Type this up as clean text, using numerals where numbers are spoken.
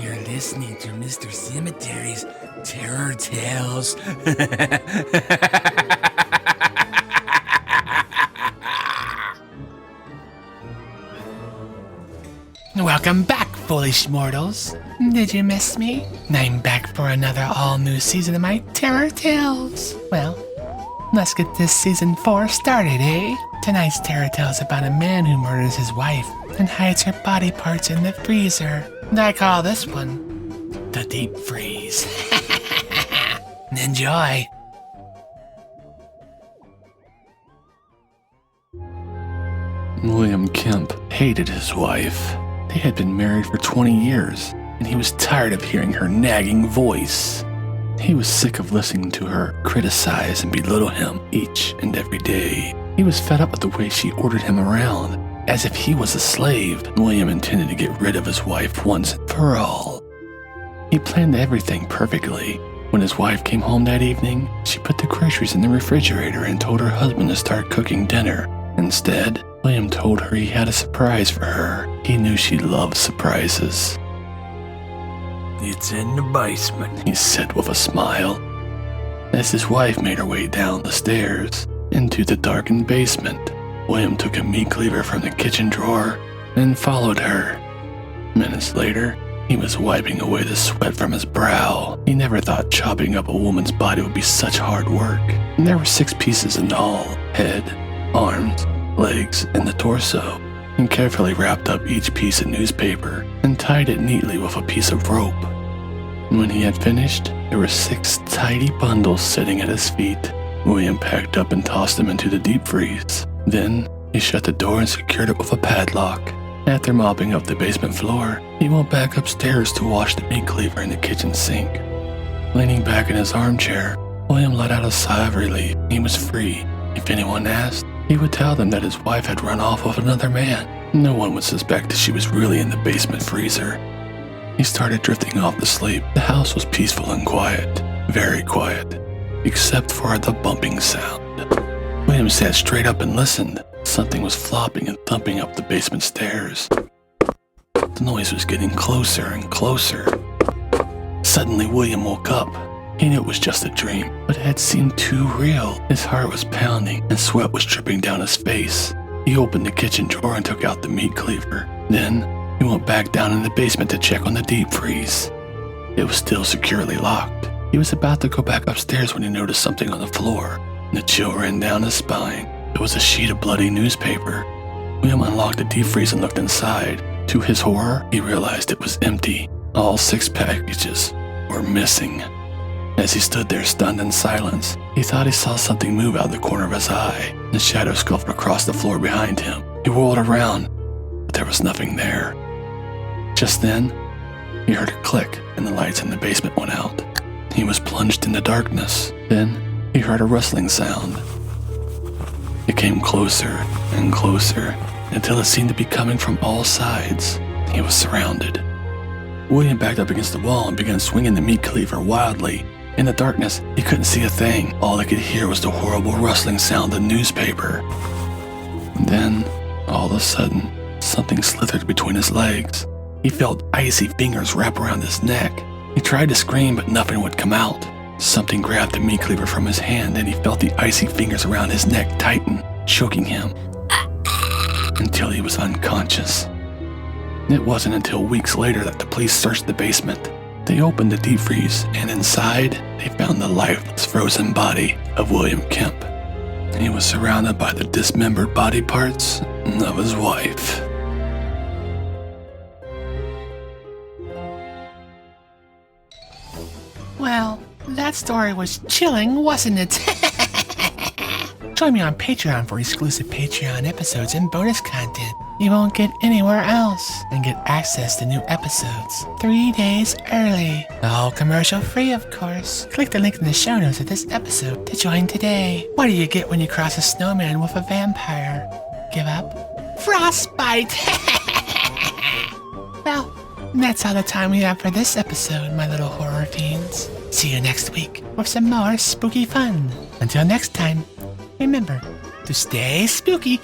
You're listening to Mr. Cemetery's Terror Tales. Welcome back, foolish mortals. Did you miss me? I'm back for another all-new season of my Terror Tales. Well, let's get this season 4 started, eh? Tonight's Terror Tale is about a man who murders his wife and hides her body parts in the freezer. And I call this one the deep freeze. Enjoy. William Kemp hated his wife. They had been married for 20 years, and he was tired of hearing her nagging voice. He was sick of listening to her criticize and belittle him each and every day. He was fed up with the way she ordered him around, as if he was a slave. William intended to get rid of his wife once and for all. He planned everything perfectly. When his wife came home that evening, she put the groceries in the refrigerator and told her husband to start cooking dinner. Instead, William told her he had a surprise for her. He knew she loved surprises. It's in the basement, he said with a smile, as his wife made her way down the stairs into the darkened basement. William took a meat cleaver from the kitchen drawer and followed her. Minutes later, he was wiping away the sweat from his brow. He never thought chopping up a woman's body would be such hard work. And there were 6 pieces in all: head, arms, legs, and the torso. He carefully wrapped up each piece in newspaper and tied it neatly with a piece of rope. And when he had finished, there were 6 tidy bundles sitting at his feet. William packed up and tossed them into the deep freeze. Then he shut the door and secured it with a padlock. After mopping up the basement floor, he went back upstairs to wash the meat cleaver in the kitchen sink. Leaning back in his armchair, William let out a sigh of relief. He was free. If anyone asked, he would tell them that his wife had run off with another man. No one would suspect that she was really in the basement freezer. He started drifting off to sleep. The house was peaceful and quiet, very quiet, except for the bumping sound. William sat straight up and listened. Something was flopping and thumping up the basement stairs. The noise was getting closer and closer. Suddenly, William woke up. He knew it was just a dream, but it had seemed too real. His heart was pounding and sweat was dripping down his face. He opened the kitchen drawer and took out the meat cleaver. Then, he went back down in the basement to check on the deep freeze. It was still securely locked. He was about to go back upstairs when he noticed something on the floor, and the chill ran down his spine. It was a sheet of bloody newspaper. William unlocked the deep freeze and looked inside. To his horror, he realized it was empty. All 6 packages were missing. As he stood there stunned in silence, he thought he saw something move out of the corner of his eye. The shadow scuffed across the floor behind him. He whirled around, but there was nothing there. Just then, he heard a click and the lights in the basement went out. He was plunged into darkness. Then, he heard a rustling sound. It came closer and closer until it seemed to be coming from all sides. He was surrounded. William backed up against the wall and began swinging the meat cleaver wildly. In the darkness, he couldn't see a thing. All he could hear was the horrible rustling sound of the newspaper. And then, all of a sudden, something slithered between his legs. He felt icy fingers wrap around his neck. He tried to scream, but nothing would come out. Something grabbed the meat cleaver from his hand, and he felt the icy fingers around his neck tighten, choking him until he was unconscious. It wasn't until weeks later that the police searched the basement. They opened the deep freeze, and inside, they found the lifeless, frozen body of William Kemp. He was surrounded by the dismembered body parts of his wife. Well, that story was chilling, wasn't it? Join me on Patreon for exclusive Patreon episodes and bonus content you won't get anywhere else, and get access to new episodes 3 days early. All commercial free, of course. Click the link in the show notes of this episode to join today. What do you get when you cross a snowman with a vampire? Give up? Frostbite! Well, that's all the time we have for this episode, my little horror fiends. See you next week with some more spooky fun. Until next time, remember to stay spooky.